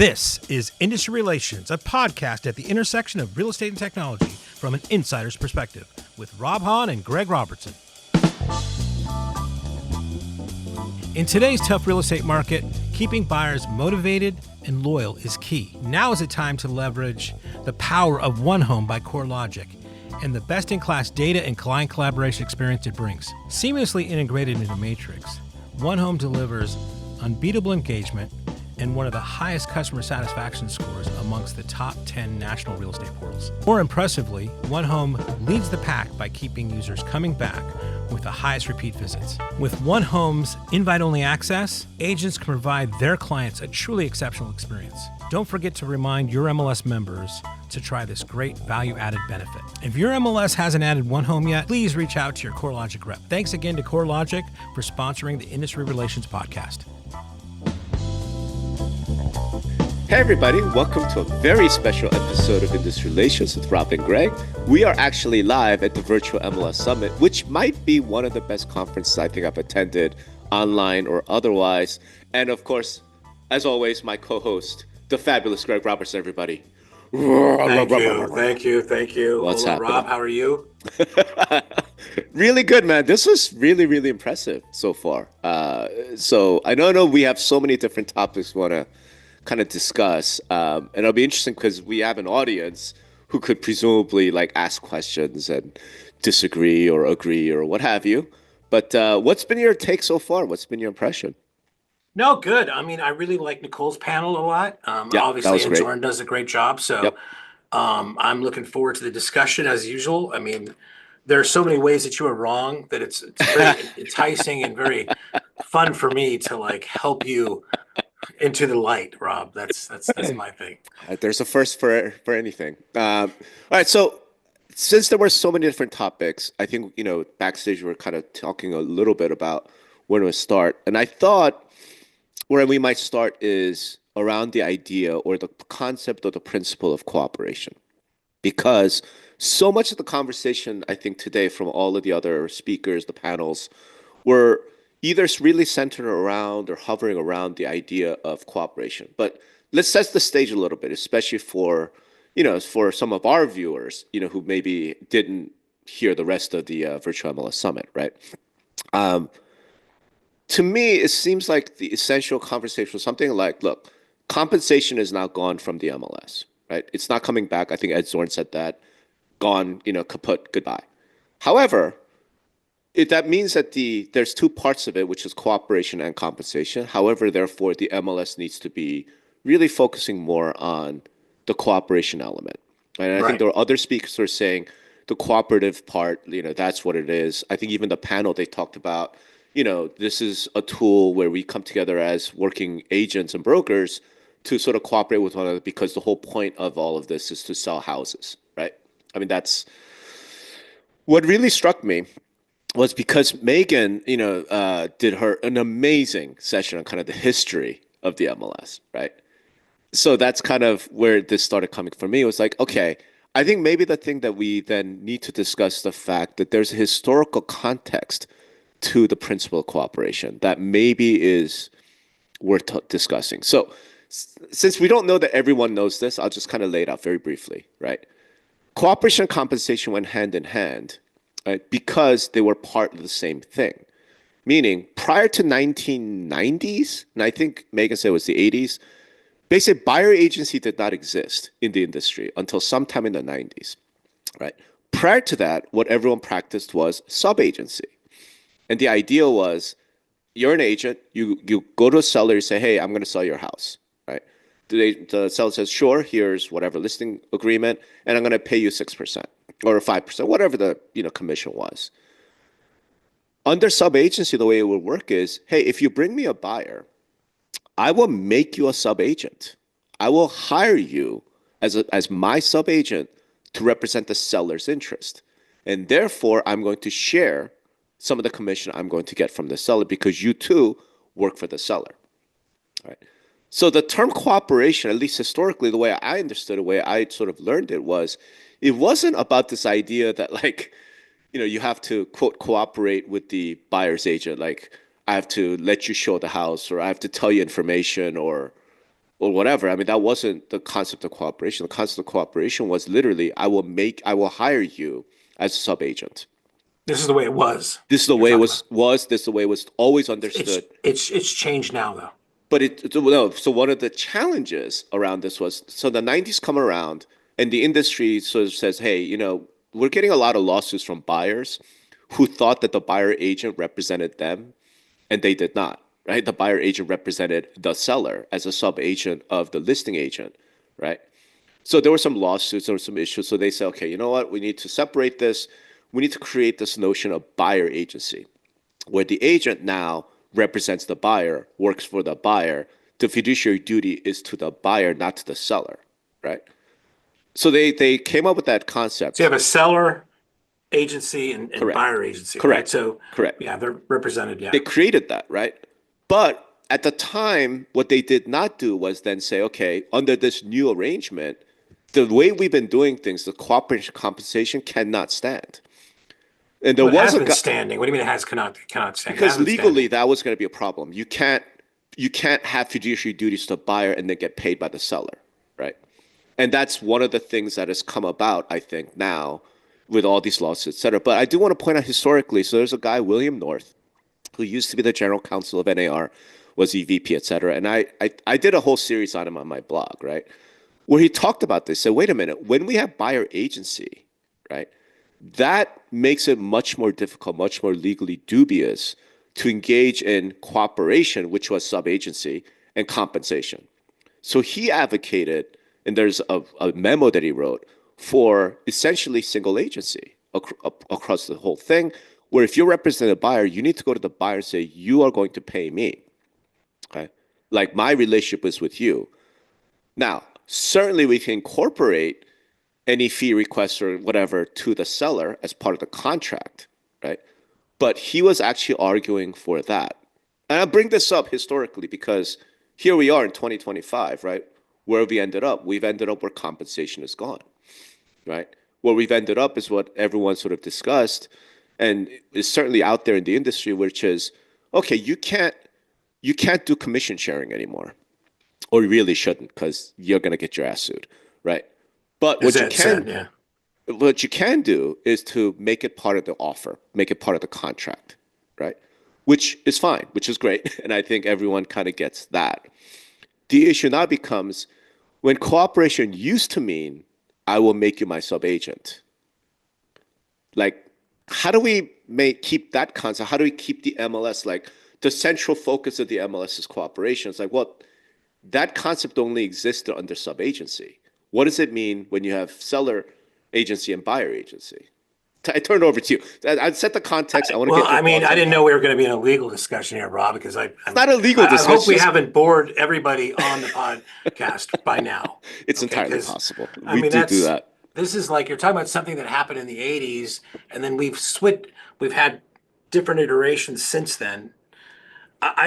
This is Industry Relations, a podcast at the intersection of real estate and technology from an insider's perspective with Rob Hahn and Greg Robertson. In today's tough real estate market, keeping buyers motivated and loyal is key. Now is the time to leverage the power of One Home by CoreLogic and the best-in-class data and client collaboration experience it brings. Seamlessly integrated into Matrix, One Home delivers unbeatable engagement and one of the highest customer satisfaction scores amongst the top 10 national real estate portals. More impressively, One Home leads the pack by keeping users coming back with the highest repeat visits. With One Home's invite-only access, agents can provide their clients a truly exceptional experience. Don't forget to remind your MLS members to try this great value-added benefit. If your MLS hasn't added One Home yet, please reach out to your CoreLogic rep. Thanks again to CoreLogic for sponsoring the Industry Relations podcast. Hey everybody, welcome to a very special episode of Industry Relations with Rob and Greg. We are actually live at the Virtual MLS Summit, which might be one of the best conferences I think I've attended, online or otherwise. And of course, as always, my co-host, the fabulous Greg Robertson, everybody. Thank you. What's happening? Rob, how are you? Really good, man. This was really impressive so far. So I know we have so many different topics we want to kind of discuss, and it'll be interesting because we have an audience who could presumably like ask questions and disagree or agree or what have you. But what's been your take so far? What's been your impression? No, good. I mean, I really like Nicole's panel a lot. Obviously, and Jordan does a great job. So I'm looking forward to the discussion as usual. I mean, there are so many ways that you are wrong that it's very enticing and very fun for me to like help you into the light, Rob. That's my thing. There's a first for anything. All right, so since there were so many different topics, I think backstage we were kind of talking a little bit about where to start, and I thought where we might start is around the idea or the concept or the principle of cooperation, because so much of the conversation I think today from all of the other speakers, the panels, were either really centered around or hovering around the idea of cooperation. But let's set the stage a little bit, especially for some of our viewers, who maybe didn't hear the rest of the Virtual MLS Summit, right? To me, it seems like the essential conversation was something like, look, compensation is now gone from the MLS, right? It's not coming back. I think Ed Zorn said that. Gone, kaput, goodbye. However, that means that there's two parts of it, which is cooperation and compensation. However, therefore, the MLS needs to be really focusing more on the cooperation element. And I think there are other speakers who are saying the cooperative part, that's what it is. I think even the panel, they talked about, this is a tool where we come together as working agents and brokers to sort of cooperate with one another, because the whole point of all of this is to sell houses, right? I mean, that's what really struck me was because Megan, did an amazing session on kind of the history of the MLS, right? So that's kind of where this started coming for me. It was like, okay, I think maybe the thing that we then need to discuss the fact that there's a historical context to the principle of cooperation that maybe is worth discussing. So since we don't know that everyone knows this, I'll just kind of lay it out very briefly, right? Cooperation and compensation went hand in hand, right, because they were part of the same thing. Meaning, prior to 1990s, and I think Megan said it was the 80s, basically buyer agency did not exist in the industry until sometime in the 90s, right? Prior to that, what everyone practiced was sub-agency. And the idea was, you're an agent, you go to a seller, you say, hey, I'm going to sell your house, right? The seller says, sure, here's whatever listing agreement, and I'm going to pay you 6% or 5%, whatever the commission was. Under sub-agency, the way it would work is, hey, if you bring me a buyer, I will make you a sub-agent. I will hire you as my sub-agent to represent the seller's interest. And therefore, I'm going to share some of the commission I'm going to get from the seller because you too work for the seller. All right. So the term cooperation, at least historically, the way I understood it, the way I sort of learned it wasn't about this idea that like, you have to quote cooperate with the buyer's agent. Like I have to let you show the house or I have to tell you information or or whatever. I mean, that wasn't the concept of cooperation. The concept of cooperation was literally, I will hire you as a sub-agent. This is the way it was. This is the way it was. This is the way it was always understood. It's changed now, though. But no. So one of the challenges around this was, so the 90s come around and the industry sort of says, hey, we're getting a lot of lawsuits from buyers who thought that the buyer agent represented them, and they did not, right? The buyer agent represented the seller as a sub-agent of the listing agent, right? So there were some lawsuits, there were some issues. So they said, okay, you know what? We need to separate this. We need to create this notion of buyer agency, where the agent now represents the buyer, works for the buyer. The fiduciary duty is to the buyer, not to the seller, right? So they came up with that concept. So you have a seller agency and buyer agency, correct? Right? So correct. Yeah, they're represented. Yeah, they created that, right? But at the time, what they did not do was then say, okay, under this new arrangement, the way we've been doing things, the cooperation compensation cannot stand. And there was been standing. What do you mean it cannot stand? Because legally that was going to be a problem. You can't have fiduciary duties to the buyer and then get paid by the seller, right? And that's one of the things that has come about, I think, now with all these lawsuits, et cetera. But I do want to point out historically, so there's a guy, William North, who used to be the general counsel of NAR, was EVP, et cetera. And I did a whole series on him on my blog, right? Where he talked about this. So wait a minute, when we have buyer agency, right? That makes it much more difficult, much more legally dubious to engage in cooperation, which was sub-agency, and compensation. So he advocated, and there's a memo that he wrote, for essentially single agency across the whole thing, where if you're representing a buyer, you need to go to the buyer and say, you are going to pay me. Okay? Like my relationship is with you. Now, certainly we can incorporate any fee requests or whatever to the seller as part of the contract, right? But he was actually arguing for that. And I bring this up historically because here we are in 2025, right? Where we ended up? We've ended up where compensation is gone, right? Where we've ended up is what everyone sort of discussed and is certainly out there in the industry, which is, okay, you can't do commission sharing anymore, or you really shouldn't, because you're going to get your ass sued, right? But what you can do is to make it part of the offer, make it part of the contract, right? Which is fine, which is great. And I think everyone kind of gets that. The issue now becomes when cooperation used to mean, I will make you my sub-agent. Like, how do we keep that concept? How do we keep the MLS, like the central focus of the MLS is cooperation? It's like, well, that concept only existed under sub-agency. What does it mean when you have seller agency and buyer agency? I turn it over to you. I'd set the context. I want to get. I mean, I didn't know we were going to be in a legal discussion here, Rob, because it's not a legal discussion. I hope we haven't bored everybody on the podcast by now. It's entirely possible. We do that. This is like you're talking about something that happened in the 80s, and then we've had different iterations since then.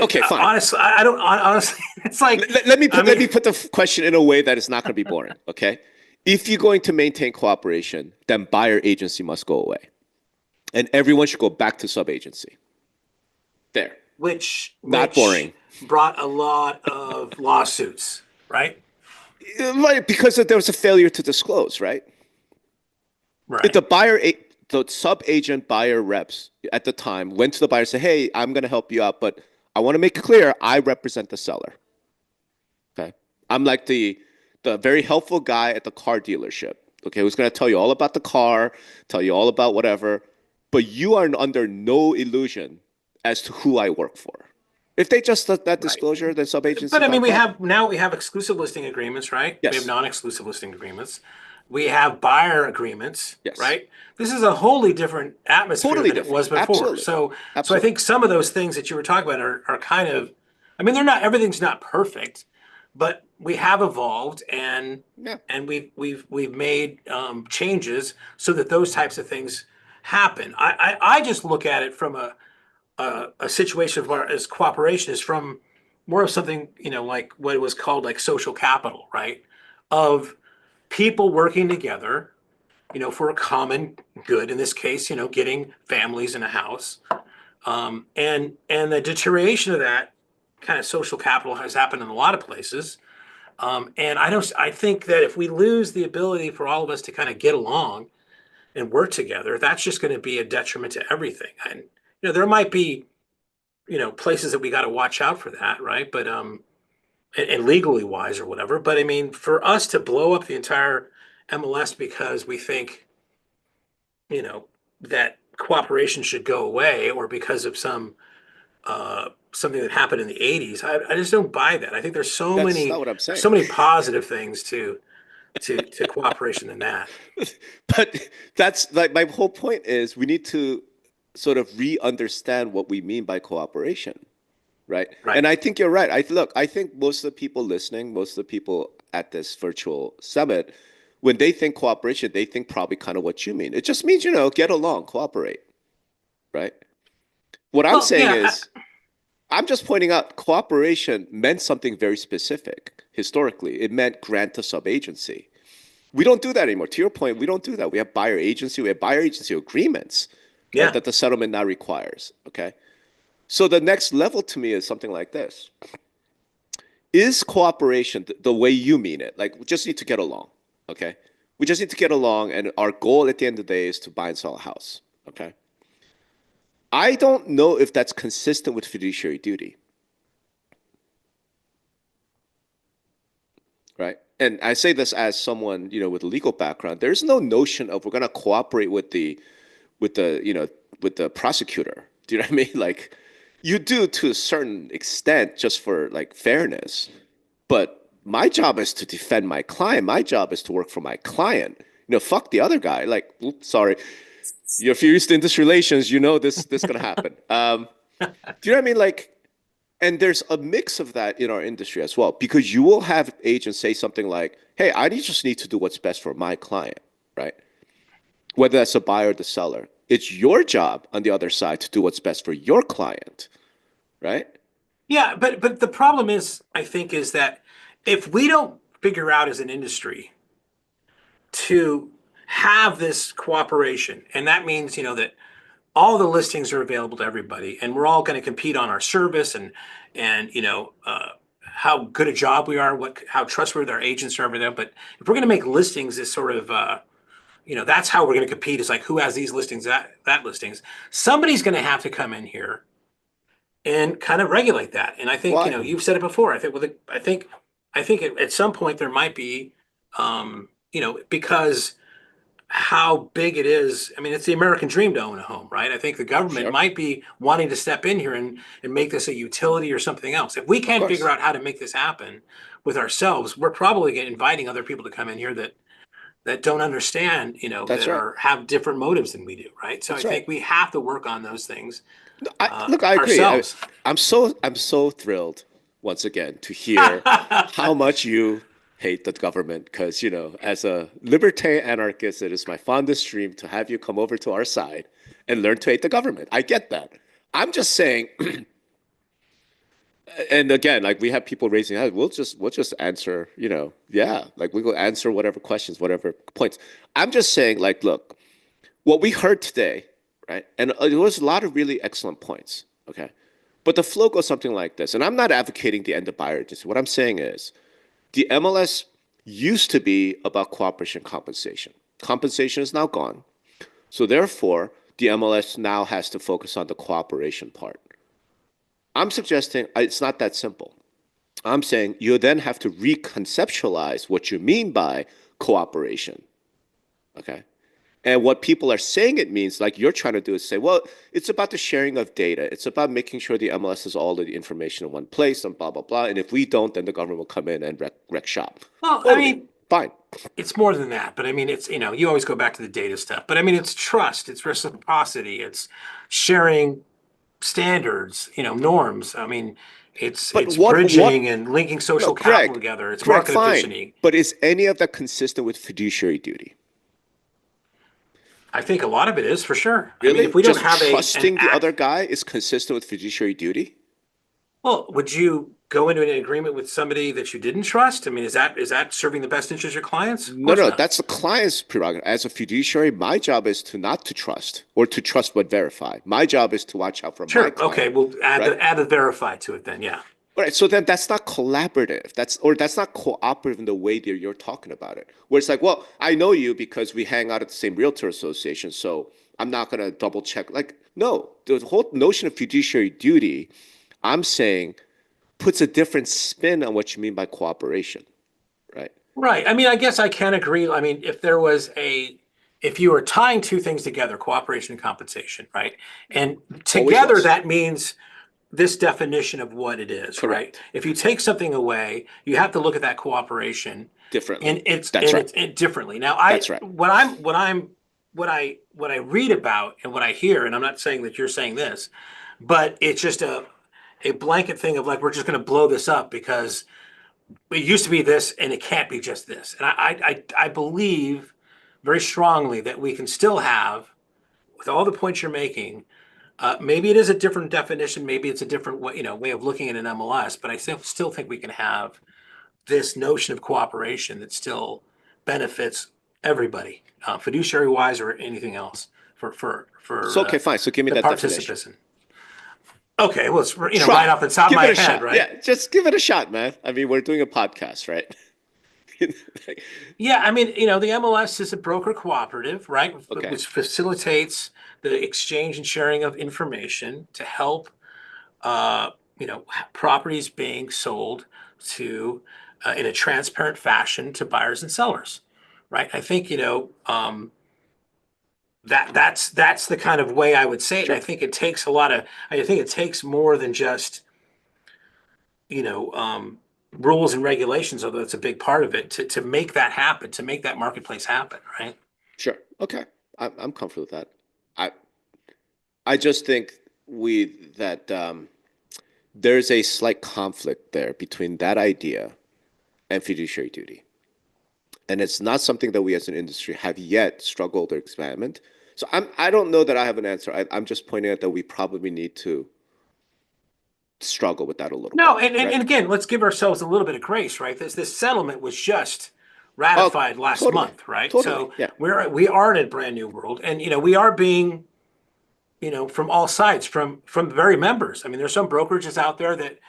Okay, fine. Honestly, I don't. Honestly, it's like let me put the question in a way that is not going to be boring. Okay, if you're going to maintain cooperation, then buyer agency must go away, and everyone should go back to sub agency. There. Which boring. Brought a lot of lawsuits, right? Right, because there was a failure to disclose, right? Right. The sub-agent buyer reps at the time went to the buyer and said, hey, I'm going to help you out, but I want to make it clear, I represent the seller. Okay? I'm like the very helpful guy at the car dealership, okay, who's going to tell you all about the car, tell you all about whatever, but you are under no illusion as to who I work for. If they just that disclosure, then sub-agency. But I mean, we have exclusive listing agreements, right? Yes. We have non-exclusive listing agreements. We have buyer agreements, yes. Right? This is a wholly different atmosphere than it was before. Absolutely. So I think some of those things that you were talking about are kind of, I mean, everything's not perfect, but we have evolved and we've made changes so that those types of things happen. I just look at it from a situation as cooperation is from more of something, like what was called like social capital, right? Of people working together, for a common good, in this case, getting families in a house. And the deterioration of that kind of social capital has happened in a lot of places. And I think that if we lose the ability for all of us to kind of get along and work together, that's just going to be a detriment to everything. And, there might be, places that we got to watch out for that, right? But, and legally wise or whatever. But I mean, for us to blow up the entire MLS because we think, that cooperation should go away, or because of something that happened in the 80s, I just don't buy that. I think there's That's not what I'm saying. so many positive things to cooperation in that. But that's like my whole point is we need to sort of re-understand what we mean by cooperation, right? Right. And I think you're right. I think most of the people listening, most of the people at this virtual summit, when they think cooperation, they think probably kind of what you mean. It just means, get along, cooperate, right? What I'm saying is, I'm just pointing out cooperation meant something very specific historically. It meant grant of subagency. We don't do that anymore. To your point, we don't do that. We have buyer agency. We have buyer agency agreements that the settlement now requires. Okay. So the next level to me is something like this. Is cooperation the way you mean it? Like, we just need to get along. Okay. We just need to get along. And our goal at the end of the day is to buy and sell a house. Okay. I don't know if that's consistent with fiduciary duty. Right? And I say this as someone, with a legal background. There's no notion of we're going to cooperate with the prosecutor. Do you know what I mean? Like, you do to a certain extent just for like fairness. But my job is to defend my client. My job is to work for my client. Fuck the other guy. Like, oops, sorry. If you're used to industry relations, this gonna happen. Do you know what I mean? Like, and there's a mix of that in our industry as well, because you will have agents say something like, "Hey, I just need to do what's best for my client," right? Whether that's a buyer or the seller, it's your job on the other side to do what's best for your client, right? Yeah, but the problem is, I think, is that if we don't figure out as an industry to have this cooperation, and that means, that all the listings are available to everybody, and we're all going to compete on our service and how good a job we are, how trustworthy our agents are over there. But if we're going to make listings as sort of that's how we're going to compete, is like who has these listings, that listings. Somebody's going to have to come in here and kind of regulate that. And I think Why? you've said it before. I think at some point there might be because how big it is. I mean, it's the American dream to own a home, right? I think the government might be wanting to step in here and make this a utility or something else. If we can't figure out how to make this happen with ourselves, we're probably inviting other people to come in here that don't understand, That's right. have different motives than we do, right? So That's I think right. we have to work on those things I agree. ourselves. I'm so thrilled once again to hear how much you hate the government, because as a libertarian anarchist, it is my fondest dream to have you come over to our side and learn to hate the government. I get that. I'm just saying, and again, like, we have people raising hands. We'll just answer. Like, we will answer whatever questions, whatever points. I'm just saying, like, look, what we heard today, right? And there was a lot of really excellent points. Okay. But the flow goes something like this. And I'm not advocating the end of buyer agency. What I'm saying is, the MLS used to be about cooperation compensation. Compensation is now gone. So therefore, the MLS now has to focus on the cooperation part. I'm suggesting it's not that simple. I'm saying you then have to reconceptualize what you mean by cooperation. Okay. And what people are saying it means, like you're trying to do, is say, well, it's about the sharing of data. It's about making sure the MLS has all of the information in one place and blah, blah, blah. And if we don't, then the government will come in and wreck shop. Well, Totally. I mean, fine. It's more than that, but I mean, it's, you always go back to the data stuff, but I mean, it's trust, it's reciprocity, it's sharing standards, norms. I mean, it's bridging and linking social capital together. It's Greg, market fine. efficiency. But is any of that consistent with fiduciary duty? I think a lot of it is, for sure. Really? I mean, if we just don't have trusting the other guy is consistent with fiduciary duty? Well, would you go into an agreement with somebody that you didn't trust? I mean, is that serving the best interest of your clients? No, that's the client's prerogative. As a fiduciary, my job is to not to trust, or to trust but verify. My job is to watch out for my client. Okay, we'll add the verify to it then, yeah. Right. So then that's not collaborative. That's not cooperative in the way that you're talking about it. Where it's like, well, I know you because we hang out at the same realtor association, so I'm not gonna double check. Like, no, the whole notion of fiduciary duty, I'm saying, puts a different spin on what you mean by cooperation, right? Right. I mean, I guess I can agree. I mean, if you were tying two things together, cooperation and compensation, right? And Always together was. that means this definition of what it is, right? Correct. If you take something away, you have to look at that cooperation Differently. and it's That's right. differently. Now, That's right. what I read about and what I hear, and I'm not saying that you're saying this, but it's just a blanket thing of like we're just going to blow this up because it used to be this and it can't be just this. And I believe very strongly that we can still have, with all the points you're making, maybe it is a different definition, maybe it's a different way, way of looking at an MLS, but I still think we can have this notion of cooperation that still benefits everybody, fiduciary wise or anything else for So okay, fine. So give me the that definition. participants. Okay, well, it's Try. right off the top of Give my it a head, shot. right? Yeah, just give it a shot, man. I mean, we're doing a podcast, right? Yeah, I mean, the MLS is a broker cooperative, right? Okay. Which facilitates the exchange and sharing of information to help, properties being sold to in a transparent fashion to buyers and sellers, right? I think, that's the kind of way I would say it. Sure. I think it takes I think it takes more than just, rules and regulations, although it's a big part of it, to make that happen, to make that marketplace happen, right? Sure. Okay. I'm comfortable with that. I I just think there's a slight conflict there between that idea and fiduciary duty. And it's not something that we as an industry have yet struggled or examined. So I don't know that I have an answer. I'm just pointing out that we probably need to struggle with that a little No, bit. and again, let's give ourselves a little bit of grace, right? This settlement was just ratified last totally. month, right? Totally. So Yeah. we are in a brand new world, and we are being, from all sides, from the very members. I mean, there's some brokerages out there that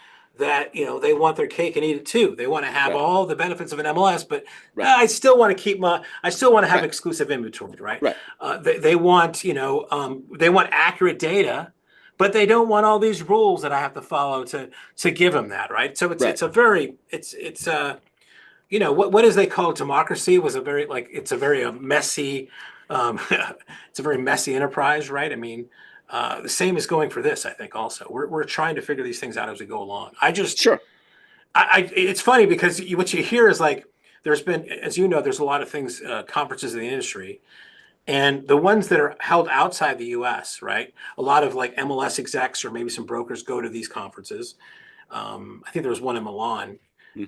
they want their cake and eat it too. They want to have Right. all the benefits of an MLS, but Right. I still want to I still want to have Right. exclusive inventory, right? Right. They want they want accurate data, but they don't want all these rules that I have to follow to give them that, right? So Right. it's a very what is they call democracy was a very it's a very messy it's a very messy enterprise, right? I mean, the same is going for this. I think also we're trying to figure these things out as we go along. Sure. It's funny because what you hear is like there's been, as you know, there's a lot of things, conferences in the industry, and the ones that are held outside the U.S., right? A lot of like MLS execs or maybe some brokers go to these conferences. I think there was one in Milan,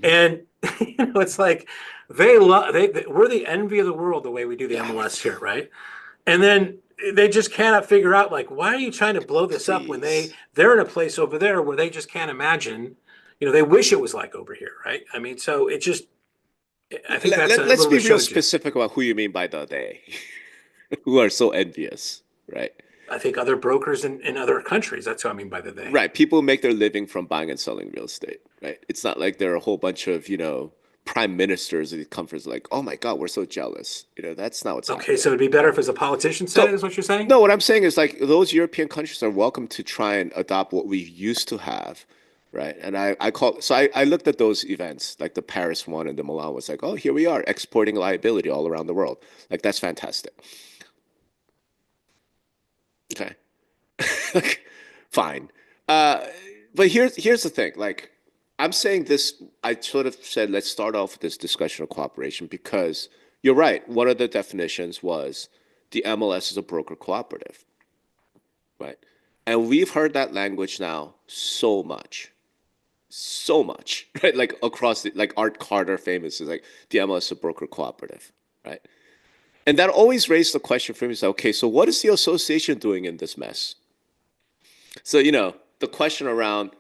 and it's like we're the envy of the world the way we do the MLS here, right? And then they just cannot figure out like why are you trying to blow this up when they're in a place over there where they just can't imagine. They wish it was like over here, right? I mean, so it just. I think Let's be real specific about who you mean by the they, who are so envious, right? I think other brokers in other countries. That's what I mean by the they. Right. People make their living from buying and selling real estate, right? It's not like there are a whole bunch of, prime ministers at the conference like, oh my God, we're so jealous. That's not what's happening. Okay, so it'd be better if as a politician said it, is what you're saying? No, what I'm saying is like those European countries are welcome to try and adopt what we used to have, right? And I looked at those events, like the Paris one and the Milan was like, oh, here we are exporting liability all around the world. Like that's fantastic. Okay. Fine. But here's the thing. Like, I'm saying this, I sort of said, let's start off with this discussion of cooperation because you're right. One of the definitions was the MLS is a broker cooperative, right? And we've heard that language now so much, right? Like across like Art Carter famous is like the MLS is a broker cooperative, right? And that always raised the question for me, is okay, so what is the association doing in this mess? So, the question around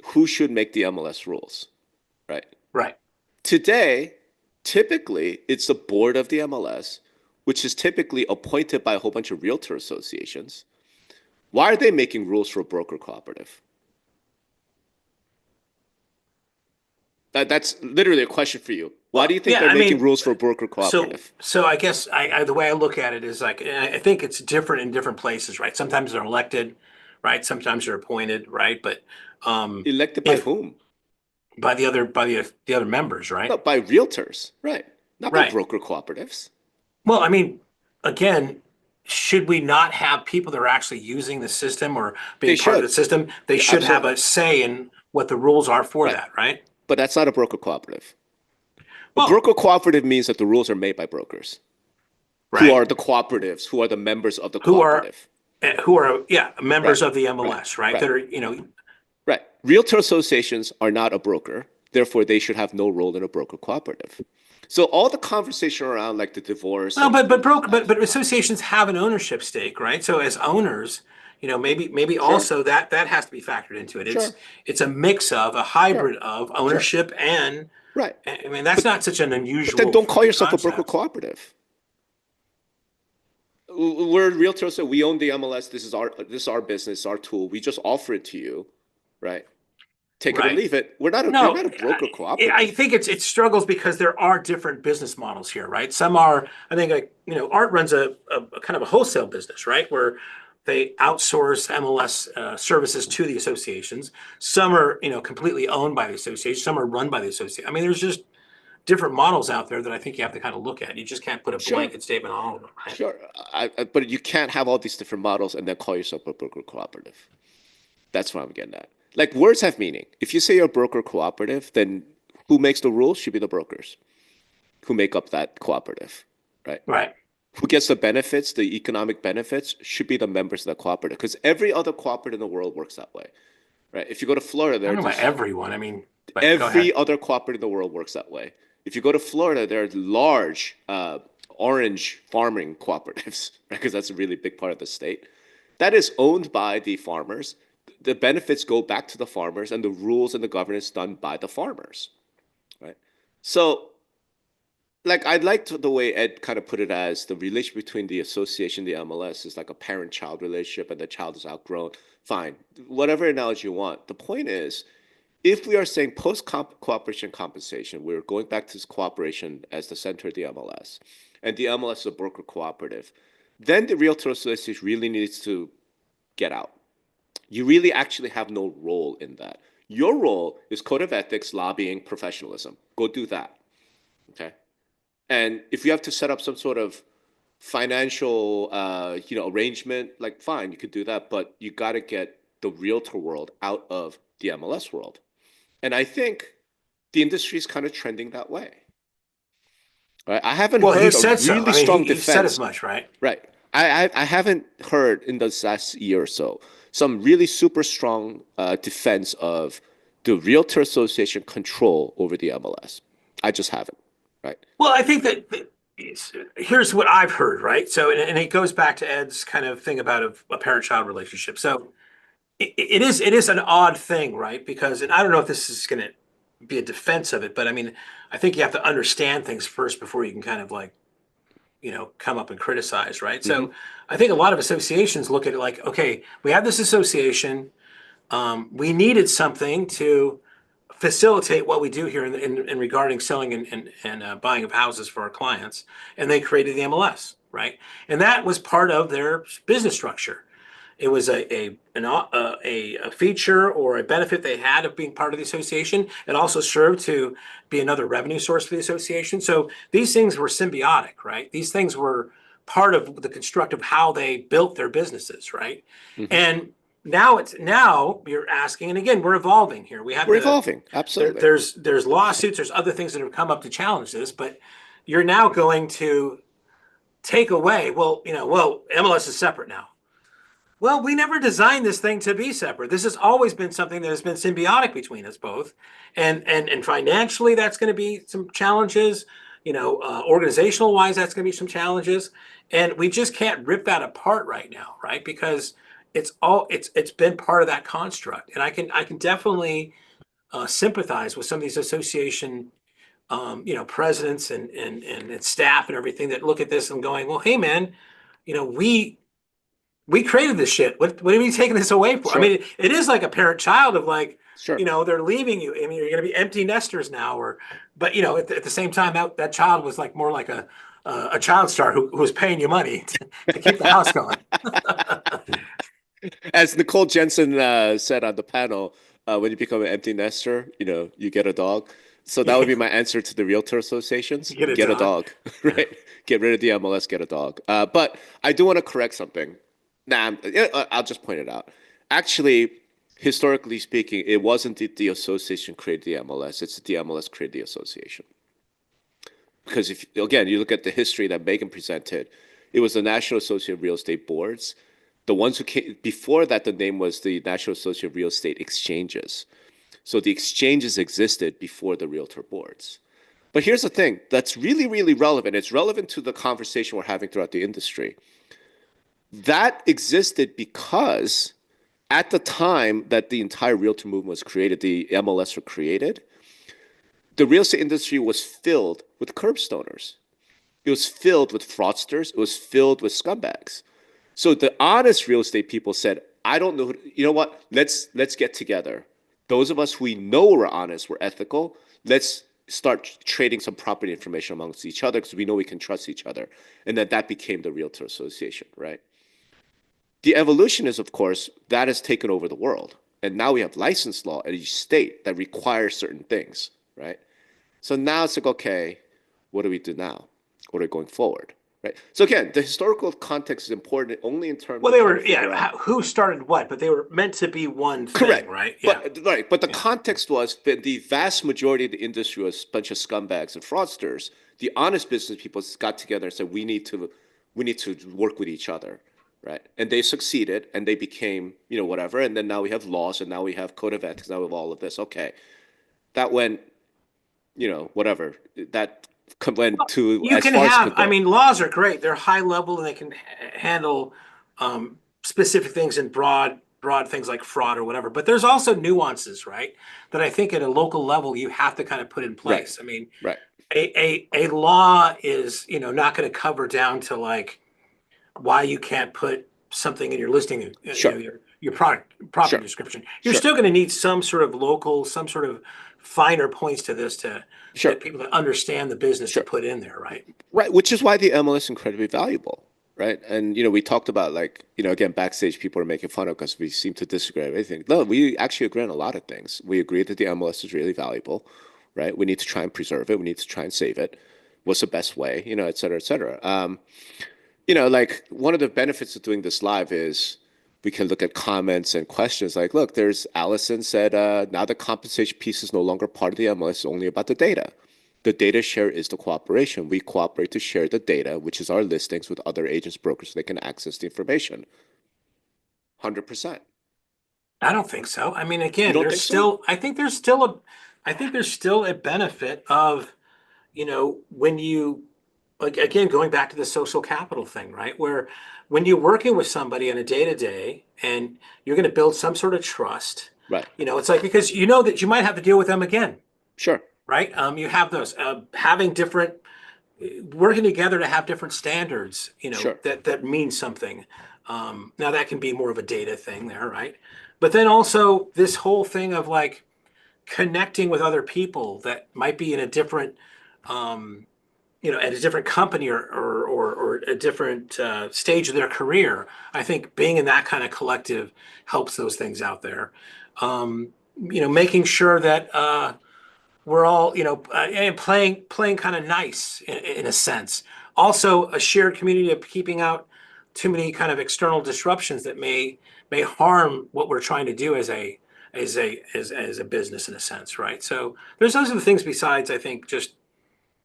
who should make the MLS rules, right? Right. Today, typically, it's the board of the MLS, which is typically appointed by a whole bunch of realtor associations. Why are they making rules for a broker cooperative? That's literally a question for you. Why do you think Yeah, they're I making mean, rules for a broker cooperative? so I guess the way I look at it is like, I think it's different in different places, right? Sometimes they're elected, right? Sometimes they're appointed, right? But Elected by if whom? by the other members, No, right? by realtors, right? Not by Right. broker cooperatives. Well, I mean, again, should we not have people that are actually using the system or They being part of the should. system? They Yeah, should have absolutely. a say in what the rules are for Right. that, right? But that's not a broker cooperative. A Well, broker cooperative means that the rules are made by brokers, who right. are the cooperatives, who are the members of the Who are cooperative. yeah, Right. members of the Right. MLS, right? Right. That are, Right. Realtor associations are not a broker. Therefore, they should have no role in a broker cooperative. So all the conversation around like the divorce well, and but things broker, like but associations have an ownership stake, right? So as owners, maybe sure, also that has to be factored into it. sure, It's a mix of a sure, hybrid of sure. ownership and Right. I mean that's But not such an but then unusual don't call yourself a broker concept. cooperative. We're realtors, so we own the MLS. This is our business, our tool. We just offer it to you, right? Take it or Right. leave it. You're No, not a broker I cooperative. think it struggles because there are different business models here, right? Some are, I think, like, Art runs a kind of a wholesale business, right? Where they outsource MLS services to the associations. Some are, completely owned by the association. Some are run by the association. I mean, there's just different models out there that I think you have to kind of look at. You just can't put a Sure, blanket statement on all of them, right? sure. But you can't have all these different models and then call yourself a broker cooperative. That's what I'm getting at. Like words have meaning. If you say you're a broker cooperative, then who makes the rules should be the brokers who make up that cooperative, right? Right. Who gets the benefits, the economic benefits, should be the members of the cooperative. Because every other cooperative in the world works that way, right? If you go to Florida, I don't know about everyone. I mean, but go every ahead. other cooperative in the world works that way. If you go to Florida, there are large orange farming cooperatives, right? Because that's a really big part of the state. That is owned by the farmers. The benefits go back to the farmers, and the rules and the governance done by the farmers, right? So, like, I liked the way Ed kind of put it as the relation between the association, the MLS, is like a parent-child relationship, and the child is outgrown. Fine, whatever analogy you want. The point is, if we are saying post-cooperation compensation, we're going back to this cooperation as the center of the MLS, and the MLS is a broker cooperative, then the Realtor Association really needs to get out. You really actually have no role in that. Your role is code of ethics, lobbying, professionalism. Go do that. Okay. And if you have to set up some sort of financial, arrangement, like fine, you could do that, but you got to get the realtor world out of the MLS world. And I think the industry is kind of trending that way. Right? I haven't Well, he heard a said so. really I mean, strong he said as defense. much, right? Right. I haven't heard in the last year or so some really super strong defense of the Realtor Association control over the MLS. I just haven't. Right. Well, I think that here's what I've heard, right? So, and it goes back to Ed's kind of thing about a parent-child relationship. So, it is an odd thing, right? Because, and I don't know if this is going to be a defense of it, but I mean, I think you have to understand things first before you can kind of like, come up and criticize, right? Mm-hmm. So, I think a lot of associations look at it like, okay, we have this association. We needed something to facilitate what we do here in regarding selling and buying of houses for our clients, and they created the MLS, right? And that was part of their business structure. It was a feature or a benefit they had of being part of the association. It also served to be another revenue source for the association. So these things were symbiotic, right? These things were part of the construct of how they built their businesses, right? Mm-hmm. And now you're asking, and again, we're evolving here. We're evolving, absolutely. There's lawsuits, there's other things that have come up to challenge this, but you're now going to take away, well, MLS is separate now. Well, we never designed this thing to be separate. This has always been something that has been symbiotic between us both, and financially, that's going to be some challenges. Organizational wise, that's going to be some challenges, and we just can't rip that apart right now, right? Because it's been part of that construct, and I can definitely sympathize with some of these association, presidents and staff and everything that look at this and going, well, hey man, we created this shit. What are you taking this away for? Sure. I mean, it is like a parent-child of like, Sure. they're leaving you. I mean, you're going to be empty nesters now, but at the same time, that child was like more like a child star who was paying you money to keep the house going. As Nicole Jensen said on the panel, when you become an empty nester, you get a dog. So that would be my answer to the realtor associations. You Get a dog, right? Get rid of the MLS, get a dog. But I do want to correct something. I'll just point it out. Actually, historically speaking, it wasn't the association created the MLS. It's the MLS created the association. Because if, again, you look at the history that Megan presented, it was the National Association of Real Estate Boards. The ones who came before that, the name was the National Association of Real Estate Exchanges. So the exchanges existed before the realtor boards. But here's the thing that's really, really relevant. It's relevant to the conversation we're having throughout the industry. That existed because at the time that the entire realtor movement was created, the MLS were created, the real estate industry was filled with curbstoners. It was filled with fraudsters. It was filled with scumbags. So the honest real estate people said, I don't know, you know what? Let's get together. Those of us we know we're honest, we're ethical. Let's start trading some property information amongst each other because we know we can trust each other. And then that became the Realtor Association, right? The evolution is, of course, that has taken over the world. And now we have license law at each state that requires certain things, right? So now it's like, okay, what do we do now? What are we going forward? Right. So again, the historical context is important only in terms. Well, they were, who started what, but they were meant to be one thing, correct, right? Yeah. But the context was that the vast majority of the industry was a bunch of scumbags and fraudsters. The honest business people got together and said, we need to work with each other, right? And they succeeded, and they became, whatever. And then now we have laws, and now we have code of ethics. Now we have all of this. Okay, that went, whatever that. Went to you can have, I mean, laws are great. They're high level and they can handle specific things and broad things like fraud or whatever. But there's also nuances, right? That I think at a local level you have to kind of put in place. Right. I mean, right. a law is, not going to cover down to like why you can't put something in your listing, sure. Your property sure. description. You're still going to need some sort of local, some sort of finer points to this to get people to understand the business to put in there, right? Right, which is why the MLS is incredibly valuable, right? And, we talked about again, backstage people are making fun of us. We seem to disagree on everything. No, we actually agree on a lot of things. We agree that the MLS is really valuable, right? We need to try and preserve it. We need to try and save it. What's the best way, et cetera, et cetera. One of the benefits of doing this live is we can look at comments and questions like, look, there's Allison said, now the compensation piece is no longer part of the MLS, it's only about the data. The data share is the cooperation. We cooperate to share the data, which is our listings with other agents, brokers, so they can access the information. 100%. I don't think so. I mean, again, I think there's still a benefit of, when you, again, going back to the social capital thing, right? Where when you're working with somebody on a day-to-day and you're going to build some sort of trust, right? It's like, because you know that you might have to deal with them again. Sure. Right. You have those working together to have different standards, that means something. Now that can be more of a data thing there, right? But then also this whole thing of like connecting with other people that might be in a different, at a different company or a different stage of their career. I think being in that kind of collective helps those things out there. Making sure that we're all, and playing kind of nice in a sense. Also, a shared community of keeping out too many kind of external disruptions that may harm what we're trying to do as a business in a sense, right? So there's those other things besides, I think, just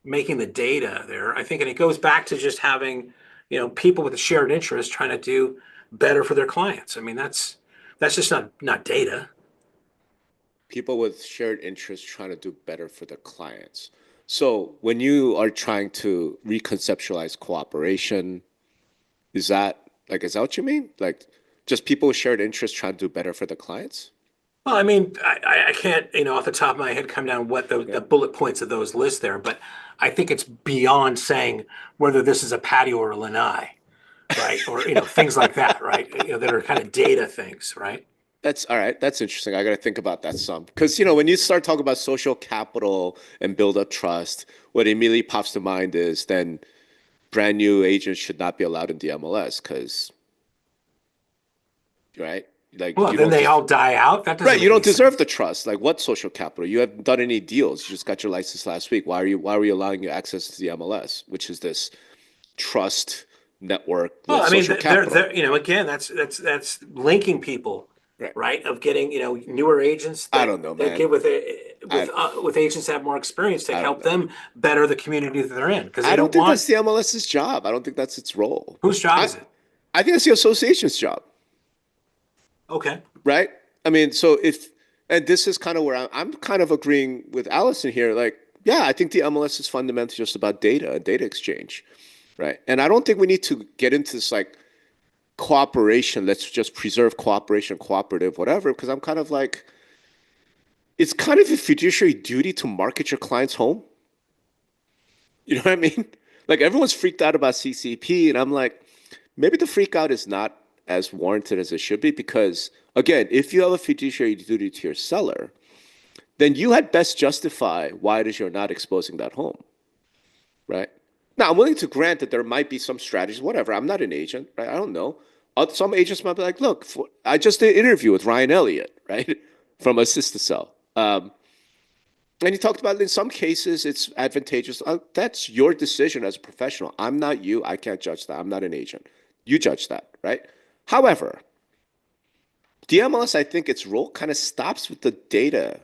making the data there. I think, and it goes back to just having, people with a shared interest trying to do better for their clients. I mean, that's just not data. People with shared interests trying to do better for their clients. So when you are trying to reconceptualize cooperation, is that what you mean? Like just people with shared interests trying to do better for their clients? Well, I mean, I can't, off the top of my head come down what the bullet points of those lists there, but I think it's beyond saying whether this is a patio or a lanai, right? Or, things like that, right? That are kind of data things, right? That's all right. That's interesting. I got to think about that some because when you start talking about social capital and build up trust, what immediately pops to mind is then brand new agents should not be allowed in the MLS because right, like Well, you then don't they just all die out. That doesn't right, you make don't any deserve sense. the trust. Like what social capital? You haven't done any deals. You just got your license last week. Why are we allowing you access to the MLS, which is this trust network Well, with I mean, social capital? again, that's linking people, Right. right? Of getting, newer agents I don't know, that man. get with I with agents that have more experience to I don't help know. them better the community that they're in because they I don't don't think want that's the MLS's job. I don't think that's its role. whose job I is it? I think that's the association's job, Okay. right? I mean, so if and this is kind of where I'm kind of agreeing with Allison here. Like, yeah, I think the MLS is fundamentally just about data and data exchange, right? And I don't think we need to get into this like cooperation. Let's just preserve cooperation, cooperative, whatever. Because I'm kind of like, it's kind of a fiduciary duty to market your client's home. You know what I mean? Like everyone's freaked out about CCP, and I'm like, maybe the freak out is not as warranted as it should be because, again, if you have a fiduciary duty to your seller, then you had best justify why it is you're not exposing that home, right? Now, I'm willing to grant that there might be some strategies, whatever. I'm not an agent, right? I don't know. Some agents might be like, look, I just did an interview with Ryan Elliott, right, from Assist to Sell. And he talked about in some cases it's advantageous. That's your decision as a professional. I'm not you. I can't judge that. I'm not an agent. You judge that, right? However, the MLS, I think its role kind of stops with the data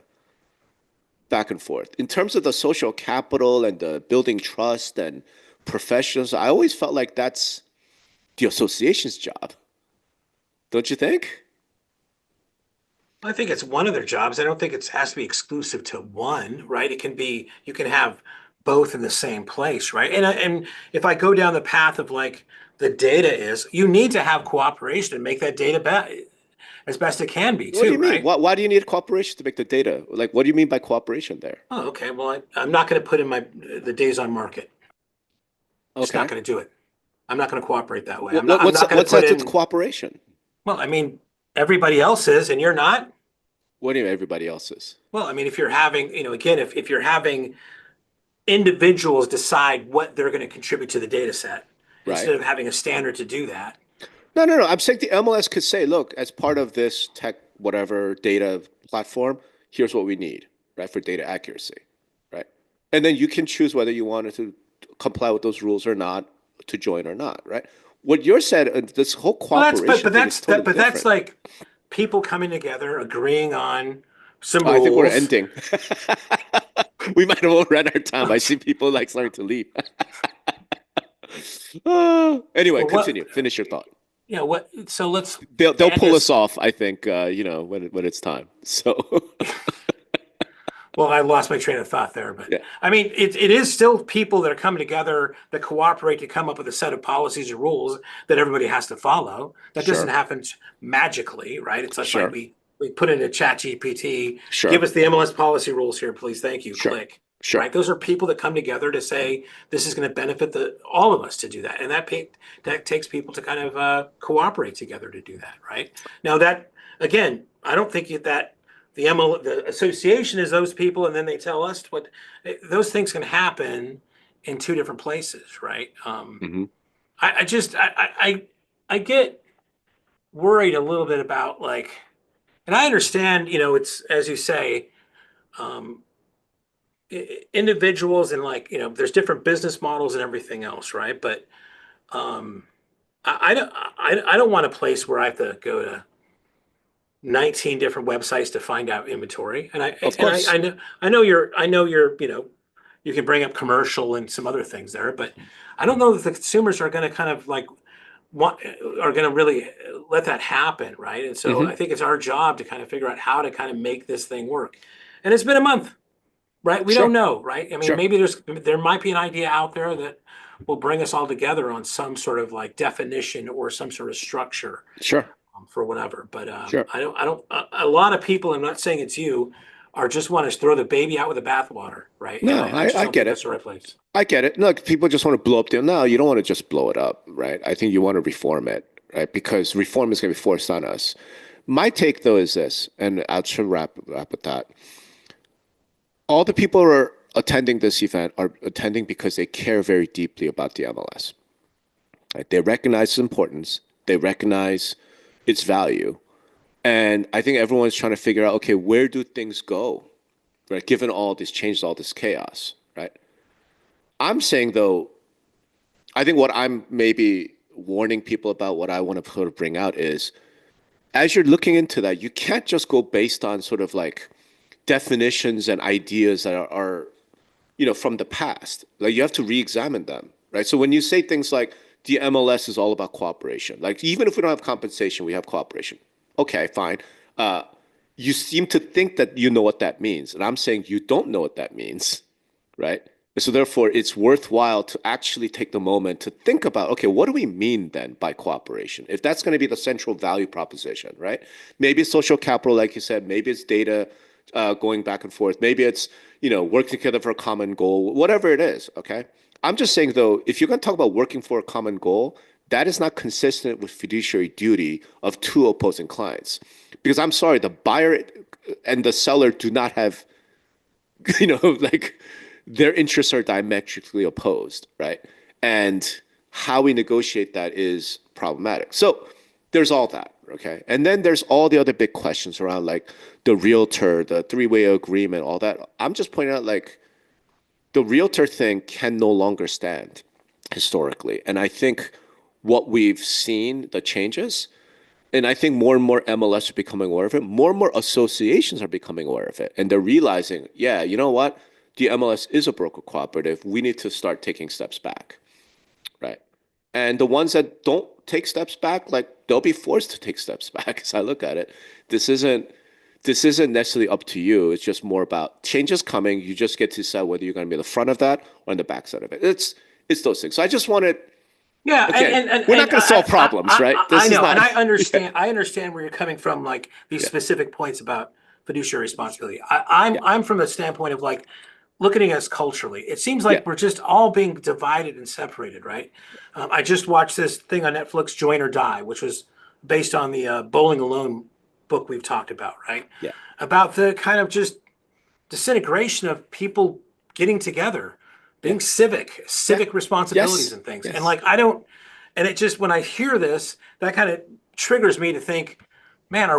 back and forth. In terms of the social capital and the building trust and professionals, I always felt like that's the association's job. Don't you think? I think it's one of their jobs. I don't think it has to be exclusive to one, right? It can be, you can have both in the same place, right? And if I go down the path of like the data is, you need to have cooperation and make that data as best it can be What do too, you mean? right? Why do you need cooperation to make the data? Like, what do you mean by cooperation there? Oh, okay. Well, I'm not going to put in the days on market. Just not Okay. going to do it. I'm not going to cooperate that way. I'm What's not going to what's put that to in, cooperation? well, I mean, everybody else is and you're not. What do you mean everybody else's? Well, I mean, if you're having, again, if you're having individuals decide what they're going to contribute to the data set Right? instead of having a standard to do that. No, no, no. I'm saying the MLS could say, look, as part of this tech, whatever data platform, here's what we need, right, for data accuracy, right? And then you can choose whether you wanted to comply with those rules or not, to join or not, right? What you're saying, this whole Well, that's cooperation thing is totally but that's different. like people coming together, agreeing on some I think we're rules. ending. We might have overrun our time. I see people like starting to leave. Anyway, Well, continue. Finish your thought. what? So let's They'll end pull us this. off, I think, when it's time. So Well, I lost my train of thought there, but yeah, I mean, it is still people that are coming together that cooperate to come up with a set of policies and rules that everybody has to follow. That doesn't sure, happen magically, right? It's just like sure, we put in a chat GPT, give sure, us the MLS policy rules here, please. Thank you. sure, Click. sure. Right. Those are people that come together to say this is going to benefit all of us to do that. And that takes people to kind of cooperate together to do that. Right. Now that, again, I don't think that the association is those people, and then they tell us what those things can happen in two different places, right? Hmm. I just I get worried a little bit about like, and I understand, it's as you say, um, individuals and like, there's different business models and everything else, right? But um, I don't want a place where I have to go to 19 different websites to find out inventory. And Of course. I know you're, you can bring up commercial and some other things there, but I don't know that the consumers are going to kind of like want are going to really let that happen, right? And so Hmm. I think it's our job to kind of figure out how to kind of make this thing work. And it's been a month, right? We don't Sure, know, right? I mean, sure, maybe there might be an idea out there that will bring us all together on some sort of like definition or some sort of structure sure, for whatever. But sure. I don't. A lot of people, I'm not saying it's you, are just want to throw the baby out with the bathwater, right? And No, I just I don't get think that's it. the right place. I get it. Look, people just want to blow up the. No, you don't want to just blow it up, right? I think you want to reform it, right? Because reform is going to be forced on us. My take though is this, and I'll try to wrap with that. All the people who are attending this event are attending because they care very deeply about the MLS. Right? They recognize its importance. They recognize its value. And I think everyone's trying to figure out, okay, where do things go, right? Given all this change, all this chaos, right? I'm saying though, I think what I'm maybe warning people about, what I want to sort of bring out is, as you're looking into that, you can't just go based on sort of like definitions and ideas that are from the past. Like you have to re-examine them, right? So when you say things like the MLS is all about cooperation, like even if we don't have compensation, we have cooperation. Okay, fine. You seem to think that you know what that means. And I'm saying you don't know what that means, right? So therefore, it's worthwhile to actually take the moment to think about, okay, what do we mean then by cooperation? If that's going to be the central value proposition, right? Maybe it's social capital, like you said. Maybe it's data going back and forth. Maybe it's, working together for a common goal, whatever it is, okay? I'm just saying, though, if you're going to talk about working for a common goal, that is not consistent with fiduciary duty of two opposing clients. Because I'm sorry, the buyer and the seller do not have, like their interests are diametrically opposed, right? And how we negotiate that is problematic. So there's all that, okay? And then there's all the other big questions around like the realtor, the three-way agreement, all that. I'm just pointing out like the realtor thing can no longer stand historically. And I think what we've seen, the changes, and I think more and more MLS are becoming aware of it. More and more associations are becoming aware of it. And they're realizing, yeah, you know what? The MLS is a broker cooperative. We need to start taking steps back, right? And the ones that don't take steps back, like they'll be forced to take steps back. As I look at it, this isn't necessarily up to you. It's just more about changes coming. You just get to decide whether you're going to be in the front of that or on the back side of it. It's those things. So I just wanted. Yeah, okay, and we're not going to solve problems, right? I know, and I understand. I understand where you're coming from, like these specific points about fiduciary responsibility. I'm from the standpoint of like looking at us culturally. It seems like we're just all being divided and separated, right? I just watched this thing on Netflix, Join or Die, which was based on the Bowling Alone book we've talked about, right? Yeah. About the kind of just disintegration of people getting together, being civic responsibilities and things. And like, and it just, when I hear this, that kind of triggers me to think, man,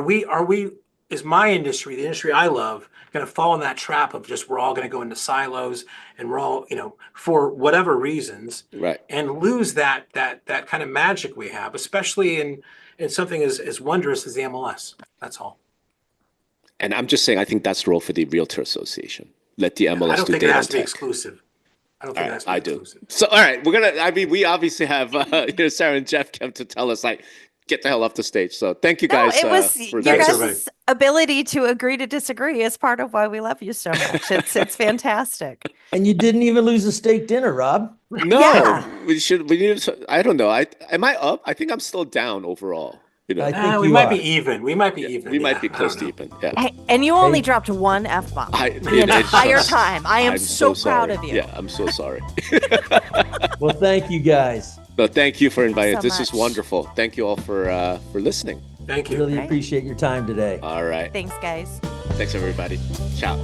is my industry, the industry I love, going to fall in that trap of just, we're all going to go into silos and we're all, for whatever reasons, right, and lose that kind of magic we have, especially in something as wondrous as the MLS. That's all. And I'm just saying, I think that's the role for the Realtor Association. Let the MLS do data. I don't think it has to be exclusive. I don't think that's exclusive. So, all right, we obviously have Sarah and Jeff come to tell us, like, get the hell off the stage. So thank you guys. No, it was your guys' ability to agree to disagree is part of why we love you so much. It's fantastic. And you didn't even lose a steak dinner, Rob. No, we need to, I don't know. Am I up? I think I'm still down overall. I think we might be even. We might be even. We might be close to even. Yeah. Hey, and you only dropped one F-bomb the entire time. I'm so proud of you. Yeah, I'm so sorry. Well, thank you guys. No, thank you for inviting us. So this is wonderful. Thank you all for listening. Thank you. Really appreciate your time today. All right. Thanks, guys. Thanks, everybody. Ciao.